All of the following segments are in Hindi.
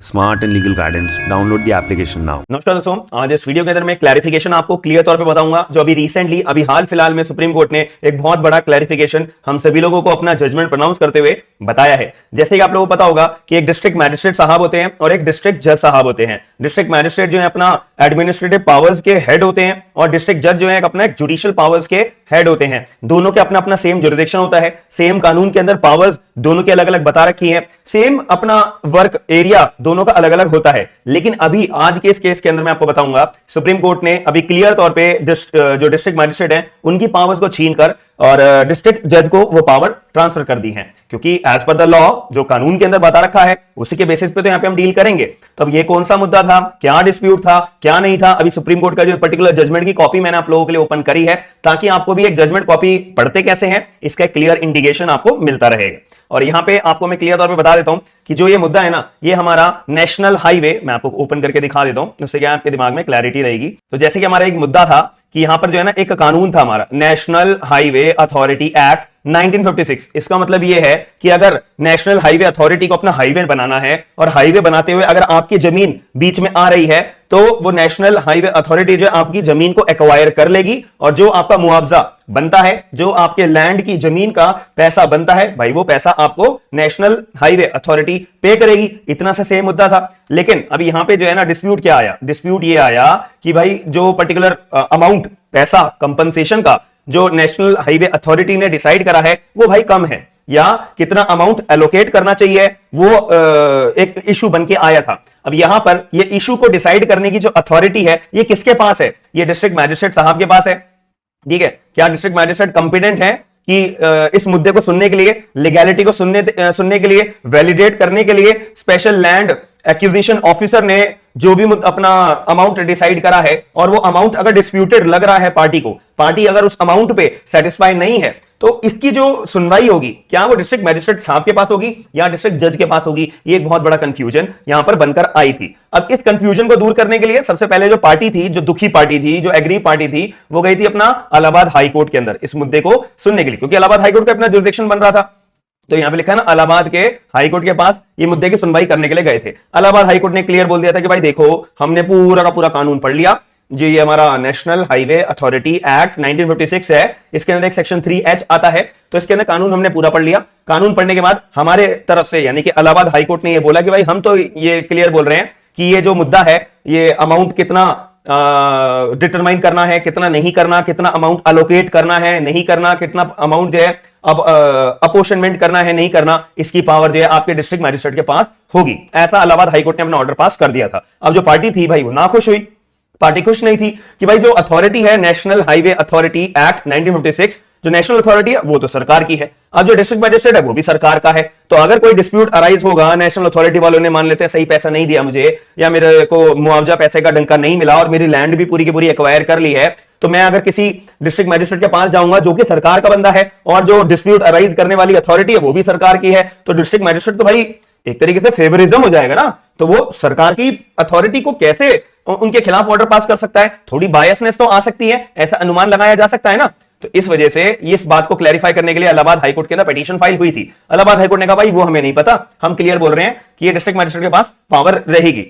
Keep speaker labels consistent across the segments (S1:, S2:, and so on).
S1: Smart and legal guidance. Download the application now.
S2: नमस्कार दोस्तों, आज इस वीडियो के अंदर मैं क्लैरिफिकेशन आपको क्लियर तौर पे बताऊंगा जो अभी हाल फिलहाल में सुप्रीम कोर्ट ने एक बहुत बड़ा क्लैरिफिकेशन हम सभी लोगों को अपना जजमेंट प्रोनाउंस करते हुए बताया है। जैसे कि आप लोगों को पता होगा कि एक डिस्ट्रिक्ट मैजिस्ट्रेट साहब होते हैं और एक डिस्ट्रिक्ट जज साहब होते हैं। डिस्ट्रिक्ट मैजिस्ट्रेट जो है अपना एडमिनिस्ट्रेटिव पावर्स के हेड होते हैं और डिस्ट्रिक्ट जज जो है अपना एक जुडिशियल पावर्स के हेड होते हैं। दोनों के अपना अपना सेम जुरिडिक्शन होता है, सेम कानून के अंदर पावर्स दोनों के अलग अलग बता रखी है, सेम अपना वर्क एरिया दोनों का अलग अलग होता है। लेकिन अभी आज के इस केस के अंदर मैं आपको बताऊंगा सुप्रीम कोर्ट ने अभी क्लियर तौर पे जो डिस्ट्रिक्ट मैजिस्ट्रेट है उनकी पावर्स को छीनकर और डिस्ट्रिक्ट जज को वो पावर ट्रांसफर कर दी है, क्योंकि एज पर द लॉ जो कानून के अंदर बता रखा है उसी के बेसिस पे तो यहां पे हम डील करेंगे। तो अब ये कौन सा मुद्दा था, क्या डिस्प्यूट था, क्या नहीं था, अभी सुप्रीम कोर्ट का जो पर्टिकुलर जजमेंट की कॉपी मैंने आप लोगों के लिए ओपन करी है ताकि आपको भी एक जजमेंट कॉपी पढ़ते कैसे हैं इसका क्लियर इंडिकेशन आपको मिलता रहेगा। और यहां पे आपको मैं क्लियर तौर पे बता देता हूं कि जो ये मुद्दा है ना, ये हमारा नेशनल हाईवे, मैं आपको ओपन करके दिखा देता हूं, उससे क्या आपके दिमाग में क्लैरिटी रहेगी। तो जैसे कि हमारा एक मुद्दा था कि यहां पर जो है ना एक कानून था हमारा नेशनल हाईवे अथॉरिटी एक्ट 1956। इसका मतलब यह है कि अगर नेशनल हाईवे अथॉरिटी को अपना हाईवे बनाना है और हाईवे बनाते हुए अगर आपकी जमीन बीच में आ रही है तो वो नेशनल हाईवे अथॉरिटी जो आपकी जमीन को एक्वायर कर लेगी और जो आपका मुआवजा बनता है, जो आपके लैंड की जमीन का पैसा बनता है भाई, वो पैसा आपको नेशनल हाईवे अथॉरिटी पे करेगी। इतना सा सेम मुद्दा था। लेकिन अभी यहां पे जो है ना डिस्प्यूट क्या आया, डिस्प्यूट ये आया कि भाई जो पर्टिकुलर अमाउंट पैसा कंपनसेशन का जो नेशनल हाईवे अथॉरिटी ने डिसाइड करा है वो भाई कम है, या कितना अमाउंट एलोकेट करना चाहिए वो एक इशू बन के आया था। अब यहां पर ये इशू को डिसाइड करने की जो अथॉरिटी है ये किसके पास है, ये डिस्ट्रिक्ट मैजिस्ट्रेट साहब के पास है। ठीक है, क्या डिस्ट्रिक्ट मैजिस्ट्रेट कंपिटेंट है कि इस मुद्दे को सुनने के लिए, लीगैलिटी को सुनने के लिए, वैलिडेट करने के लिए? स्पेशल लैंड एक्विजिशन ऑफिसर ने जो भी अपना अमाउंट डिसाइड करा है और वो अमाउंट अगर डिस्प्यूटेड लग रहा है पार्टी को, पार्टी अगर उस अमाउंट पे सेटिस्फाई नहीं है तो इसकी जो सुनवाई होगी क्या वो डिस्ट्रिक्ट मैजिस्ट्रेट साहब के पास होगी या डिस्ट्रिक्ट जज के पास होगी? ये एक बहुत बड़ा कंफ्यूजन यहां पर बनकर आई थी। अब इस कंफ्यूजन को दूर करने के लिए सबसे पहले जो पार्टी थी, जो दुखी पार्टी थी, जो एग्री पार्टी थी, वो गई थी अपना इलाहाबाद हाई कोर्ट के अंदर इस मुद्दे को सुनने के लिए, क्योंकि इलाहाबाद हाई कोर्ट का अपना जुरिडिक्शन बन रहा था। तो यहां पे लिखा है ना, इलाहाबाद के हाई कोर्ट के पास ये मुद्दे की सुनवाई करने के लिए गए थे। इलाहाबाद हाई कोर्ट ने क्लियर बोल दिया था कि भाई देखो, हमने पूरा का पूरा कानून पढ़ लिया, जो ये हमारा नेशनल हाईवे अथॉरिटी एक्ट 1956 है, इसके अंदर एक सेक्शन 3H आता है, तो इसके अंदर कानून हमने पूरा पढ़ लिया। कानून पढ़ने के बाद हमारे तरफ से यानी कि इलाहाबाद हाई कोर्ट ने ये बोला कि भाई हम तो ये क्लियर बोल रहे हैं कि ये जो मुद्दा है, ये अमाउंट कितना डिटरमाइन करना है, कितना नहीं करना, कितना अमाउंट अलोकेट करना है, नहीं करना, कितना अमाउंट जो है अब अपोर्शनमेंट करना है, नहीं करना, इसकी पावर जो है आपके डिस्ट्रिक्ट मैजिस्ट्रेट के पास होगी। ऐसा इलाहाबाद हाईकोर्ट ने अपना ऑर्डर पास कर दिया था। अब जो पार्टी थी भाई वो ना खुश हुई, पार्टी खुश नहीं थी कि भाई जो अथॉरिटी है नेशनल हाईवे अथॉरिटी एक्ट 1956, जो नेशनल अथॉरिटी है वो तो सरकार की है, अब जो डिस्ट्रिक्ट मैजिस्ट्रेट है वो भी सरकार का है। तो अगर कोई डिस्प्यूट अराइज होगा, नेशनल अथॉरिटी वालों ने मान लेते हैं सही पैसा नहीं दिया मुझे, या मेरे को मुआवजा पैसे का डंका नहीं मिला और मेरी लैंड भी पूरी की पूरी एक्वायर कर ली है, तो मैं अगर किसी डिस्ट्रिक्ट मैजिस्ट्रेट के पास जाऊंगा जो कि सरकार का बंदा है और जो डिस्प्यूट अराइज करने वाली अथॉरिटी है वो भी सरकार की है, तो डिस्ट्रिक्ट मैजिस्ट्रेट तो भाई एक तरीके से फेवरिज्म हो जाएगा ना। तो वो सरकार की अथॉरिटी को कैसे उनके खिलाफ ऑर्डर पास कर सकता है? थोड़ी बायसनेस तो आ सकती है, ऐसा अनुमान लगाया जा सकता है ना। तो इस वजह से इस बात को क्लैरिफाई करने के लिए इलाहाबाद हाईकोर्ट के अंदर पिटीशन फाइल हुई थी। इलाहाबाद हाईकोर्ट ने कहा भाई वो हमें नहीं पता, हम क्लियर बोल रहे हैं कि ये डिस्ट्रिक्ट मैजिस्ट्रेट के पास पावर रहेगी।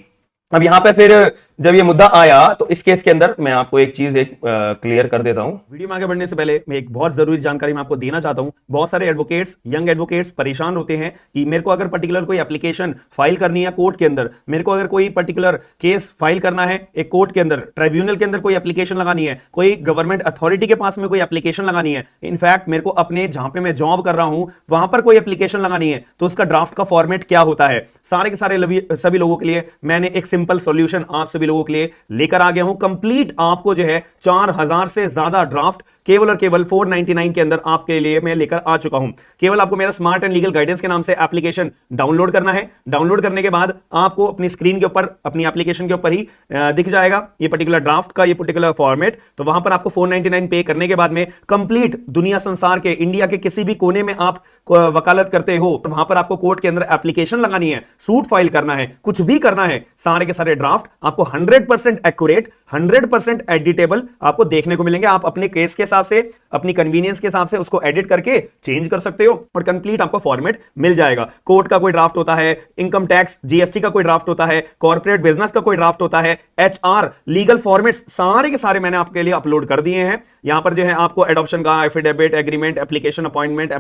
S2: अब यहां पे फिर जब ये मुद्दा आया तो इस केस के अंदर मैं आपको एक चीज क्लियर कर देता हूं। वीडियो में आगे बढ़ने से पहले मैं एक बहुत जरूरी जानकारी मैं आपको देना चाहता हूं। बहुत सारे एडवोकेट्स, यंग एडवोकेट्स परेशान होते हैं कि मेरे को अगर पर्टिकुलर कोई एप्लीकेशन फाइल करनी है कोर्ट के अंदर, मेरे को अगर कोई पर्टिकुलर केस फाइल करना है एक कोर्ट के अंदर, ट्राइब्यूनल के अंदर कोई एप्लीकेशन लगानी है, कोई गवर्नमेंट अथॉरिटी के पास में कोई एप्लीकेशन लगानी है, इनफैक्ट मेरे को अपने जहां पे मैं जॉब कर रहा हूं वहां पर कोई एप्लीकेशन लगानी है, तो उसका ड्राफ्ट का फॉर्मेट क्या होता है, सारे के सारे सभी लोगों के लिए मैंने एक सिंपल सॉल्यूशन आप सभी लोगों के लिए लेकर आ गया हूं। कंप्लीट आपको जो है 4000 से ज्यादा ड्राफ्ट केवल और केवल 499 के अंदर आपके लिए मैं लेकर आ चुका हूं। केवल आपको मेरा स्मार्ट एंड लीगल गाइडेंस के नाम से एप्लीकेशन डाउनलोड करना है। डाउनलोड करने के बाद आपको अपनी स्क्रीन के ऊपर, अपनी एप्लीकेशन के ऊपर ही दिख जाएगा ये पर्टिकुलर ड्राफ्ट का ये पर्टिकुलर फॉर्मेट। तो वहां पर आपको 499 पे करने के बाद में कंप्लीट दुनिया संसार के, इंडिया के किसी भी कोने में आप वकालत करते हो तो वहां पर आपको कोर्ट के अंदर एप्लीकेशन लगानी है, सूट फाइल करना है, कुछ भी करना है, सारे के सारे ड्राफ्ट आपको 100% एक्यूरेट, 100% एडिटेबल आपको देखने को मिलेंगे। आप अपने केस के हिसाब से, अपनी कन्वीनियंस के हिसाब से उसको एडिट करके चेंज कर सकते हो और कंप्लीट आपको फॉर्मेट मिल जाएगा। कोर्ट का कोई ड्राफ्ट होता है, इनकम टैक्स जीएसटी का कोई ड्राफ्ट होता है, कॉर्पोरेट बिजनेस का कोई ड्राफ्ट होता है, एचआर लीगल फॉर्मेट्स सारे के सारे मैंने आपके लिए अपलोड कर दिए हैं। यहां पर जो है आपको एडॉप्शन का, affidavit, agreement, application, appointment,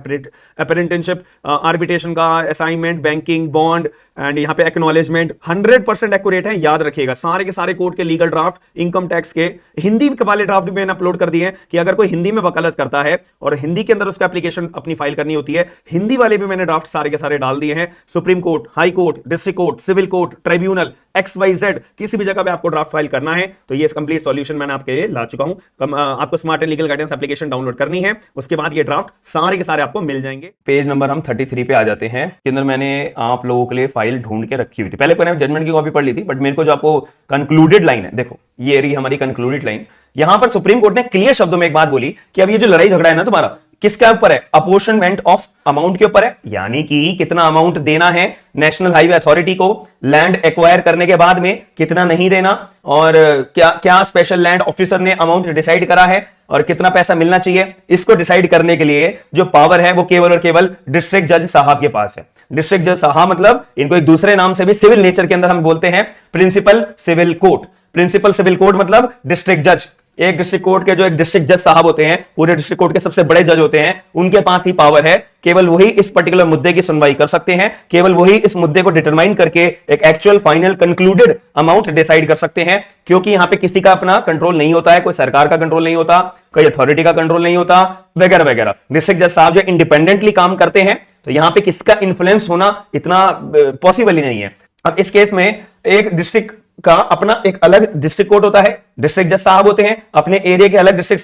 S2: apprenticeship, arbitration का, असाइनमेंट, बैंकिंग, बॉन्ड एंड यहां पे एक्नॉलेजमेंट 100% एक्यूरेट है। याद रखिएगा सारे के सारे कोर्ट के लीगल ड्राफ्ट, इनकम टैक्स के हिंदी वाले ड्राफ्ट भी मैंने अपलोड कर दिए हैं कि अगर कोई हिंदी में वकालत करता है और हिंदी के अंदर उसका एप्लीकेशन अपनी फाइल करनी होती है, हिंदी वाले भी मैंने ड्राफ्ट सारे के सारे डाल दिए हैं। Supreme court, high court, district court, civil court, tribunal, XYZ किसी भी जगह पे आपको ड्राफ्ट फाइल करना है तो ये कंप्लीट सॉल्यूशन मैंने आपके लिए ला चुका हूं। आपको smart and legal guidance application download करनी है, उसके बाद ये ड्राफ्ट सारे के सारे आपको मिल जाएंगे। पेज नंबर हम 33 पे आ जाते हैं। इसके अंदर मैंने आप लोगों के लिए फाइल ढूंढ के रखी हुई थी। पहले मैंने जजमेंट की कॉपी पढ़ ली थी, बट मेरे को जो आपको कंक्लूडेड लाइन है, देखो ये रही हमारी कंक्लूडेड लाइन। यहां पर सुप्रीम कोर्ट ने क्लियर शब्दों में एक बात बोली कि अब ये जो लड़ाई झगड़ा है ना तुम्हारा, किसके ऊपर है? अपोर्शनमेंट ऑफ अमाउंट के ऊपर है, यानी कि कितना अमाउंट देना है नेशनल हाईवे अथॉरिटी को लैंड एक्वायर करने के बाद में, कितना नहीं देना, और क्या क्या स्पेशल लैंड ऑफिसर ने अमाउंट डिसाइड करा है और कितना पैसा मिलना चाहिए। इसको डिसाइड करने के लिए जो पावर है वो केवल और केवल डिस्ट्रिक्ट जज साहब के पास है। डिस्ट्रिक्ट जज साहब मतलब इनको एक दूसरे नाम से भी सिविल नेचर के अंदर हम बोलते हैं principal civil court. Principal civil court मतलब डिस्ट्रिक्ट जज। एक डिस्ट्रिक्ट कोर्ट के जो एक डिस्ट्रिक्ट जज साहब होते हैं, पूरे डिस्ट्रिक्ट कोर्ट के सबसे बड़े जज होते हैं, उनके पास ही पावर है। केवल वही इस पर्टिकुलर मुद्दे की सुनवाई कर सकते हैं, केवल वही इस मुद्दे को डिटरमाइन करके एक actual final concluded amount decide कर सकते हैं। क्योंकि यहां पे किसी का अपना कंट्रोल नहीं होता है, कोई सरकार का कंट्रोल नहीं होता, कोई अथॉरिटी का कंट्रोल नहीं होता, वगैरह वगैरह। डिस्ट्रिक्ट जज साहब जो इंडिपेंडेंटली काम करते हैं, तो यहां पे किसका इंफ्लुएंस होना इतना पॉसिबल ही नहीं है। अब इस केस में एक डिस्ट्रिक्ट का अपना एक अलग डिस्ट्रिक्ट कोर्ट होता है, डिस्ट्रिक्ट जज साहब होते हैं, अपने एरिया के अलग डिस्ट्रिक्ट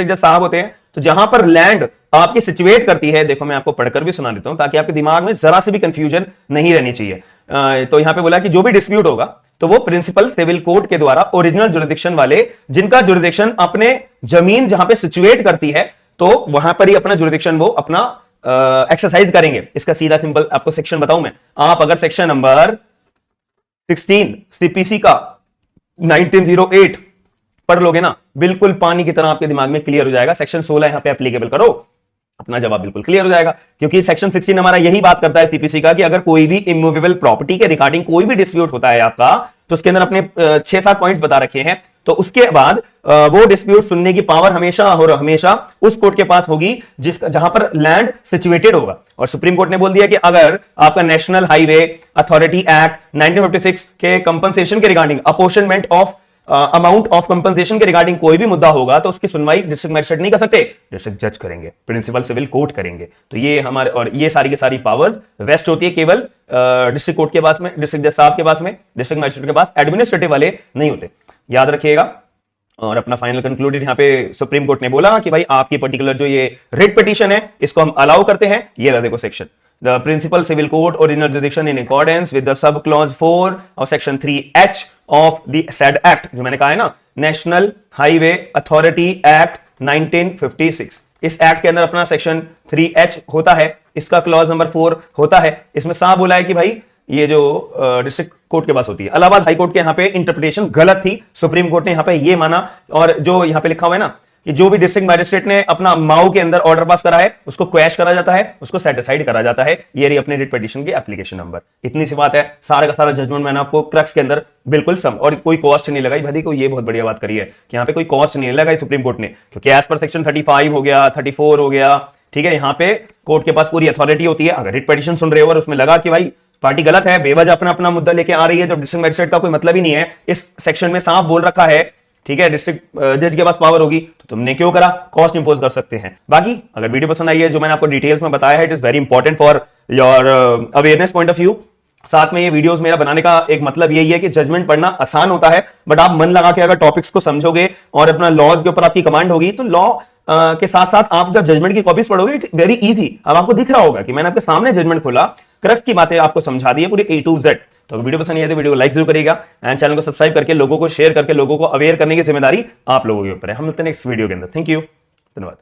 S2: जज साहब होते हैं। तो जहां पर लैंड आपकी सिचुएट करती है, देखो मैं आपको पढ़कर भी सुना देता हूं ताकि आपके दिमाग में जरा से भी कंफ्यूजन नहीं रहनी चाहिए। तो यहां पे बोला कि जो भी डिस्प्यूट होगा तो वो प्रिंसिपल सिविल कोर्ट के द्वारा ओरिजिनल जुरिडिक्शन वाले, जिनका जुरिडिक्शन अपने जमीन जहां पे सिचुएट करती है, तो वहां पर ही अपना जुरिडिक्शन वो अपना एक्सरसाइज करेंगे। इसका सीधा सिंपल आपको सेक्शन बताऊं मैं। आप अगर सेक्शन नंबर 16 सीपीसी का 1908 पढ़ लोगे ना, बिल्कुल पानी की तरह आपके दिमाग में क्लियर हो जाएगा। सेक्शन 16 यहां पे एप्लीकेबल करो, अपना जवाब बिल्कुल क्लियर हो जाएगा। क्योंकि सेक्शन 16 हमारा यही बात करता है सीपीसी का कि अगर कोई भी इमूवेबल प्रॉपर्टी के रिगार्डिंग कोई भी डिस्प्यूट होता है आपका, तो उसके अंदर अपने 6-7 पॉइंट्स बता रखे हैं। तो उसके बाद वो डिस्प्यूट सुनने की पावर हमेशा और हमेशा उस कोर्ट के पास होगी जहां पर लैंड सिचुएटेड होगा। और सुप्रीम कोर्ट ने बोल दिया कि अगर आपका नेशनल हाईवे अथॉरिटी एक्ट 1956 के कंपनसेशन के regarding, apportionment of amount of compensation के रिगार्डिंग कोई भी मुद्दा होगा, तो उसकी सुनवाई डिस्ट्रिक्ट मैजिस्ट्रेट नहीं कर सकते, डिस्ट्रिक्ट जज करेंगे, प्रिंसिपल सिविल कोर्ट करेंगे। तो ये हमारे, और ये सारी की सारी पावर्स वेस्ट होती है केवल डिस्ट्रिक्ट कोर्ट के पास में, डिस्ट्रिक्ट जज साहब के पास में, डिस्ट्रिक्ट मैजिस्ट्रेट के पास एडमिनिस्ट्रेटिव वाले नहीं होते। याद रखिएगा। और अपना फाइनल कंक्लूडेड यहां पे सुप्रीम कोर्ट ने बोला कि भाई आपकी पर्टिकुलर जो ये रिट पिटीशन है, इसको हम अलाउ करते हैं। ये रहा देखो section, the principal civil court original jurisdiction in accordance with the sub clause 4 of section 3H of the said act, जो मैंने कहा है ना, नेशनल हाईवे अथॉरिटी एक्ट 1956। इस एक्ट के अंदर अपना सेक्शन 3H होता है, इसका क्लॉज नंबर 4 होता है। इसमें साफ बोला है कि भाई ये जो डिस्ट्रिक्ट कोर्ट के पास होती है। इलाहाबाद हाई कोर्ट के यहां पे इंटरप्रिटेशन गलत थी, सुप्रीम कोर्ट ने यहां पे ये माना। और जो यहां पे लिखा हुआ है ना कि जो भी डिस्ट्रिक्ट मैजिस्ट्रेट ने अपना माऊ के अंदर ऑर्डर पास करा है, उसको क्वैश करा जाता है, उसको सेटिसाइड करा जाता है। ये रही अपने रिट पिटीशन की एप्लीकेशन नंबर। इतनी सी बात है, सारा का सारा जजमेंट मैंने आपको क्रक्स के अंदर बिल्कुल और कोई कॉस्ट नहीं लगाई। भाई को ये बहुत बढ़िया बात करी है कि यहाँ पे कोई कॉस्ट नहीं लगाई सुप्रीम कोर्ट ने, क्योंकि एज पर सेक्शन 35 हो गया, 34 हो गया, ठीक है, यहाँ पे कोर्ट के पास पूरी अथॉरिटी होती है। अगर रिट पिटीशन सुन रहे हो और उसमें लगा कि भाई पार्टी गलत है, बेवजह अपना अपना मुद्दा लेके आ रही है, तो डिस्ट्रिक्ट मैजिस्ट्रेट का कोई मतलब ही नहीं है। इस सेक्शन में साफ बोल रखा है, ठीक है, डिस्ट्रिक्ट जज के पास पावर होगी, तो तुमने क्यों करा, कॉस्ट इंपोज कर सकते हैं। बाकी अगर वीडियो पसंद आई है, जो मैंने आपको डिटेल्स में बताया है, it is very important for your awareness point of view. साथ में ये वीडियोस मेरा बनाने का एक मतलब यही है कि जजमेंट पढ़ना आसान होता है, बट आप मन लगा के अगर टॉपिक्स को समझोगे और अपना लॉज के ऊपर आपकी कमांड होगी, तो लॉ के साथ साथ आप जब जजमेंट की कॉपीज पढ़ोगे, इट वेरी इजी। अब आपको दिख रहा होगा कि मैंने आपके सामने जजमेंट खोला, क्रक्स की बातें आपको समझा दी है पूरी A to Z। तो वीडियो पसंद है तो वीडियो को लाइक जरूर करिएगा एंड चैनल को सब्सक्राइब करके लोगों को शेयर करके लोगों को अवेयर करने की जिम्मेदारी आप लोगों के ऊपर है। हम मिलते हैं नेक्स्ट वीडियो के अंदर। थैंक यू, धन्यवाद।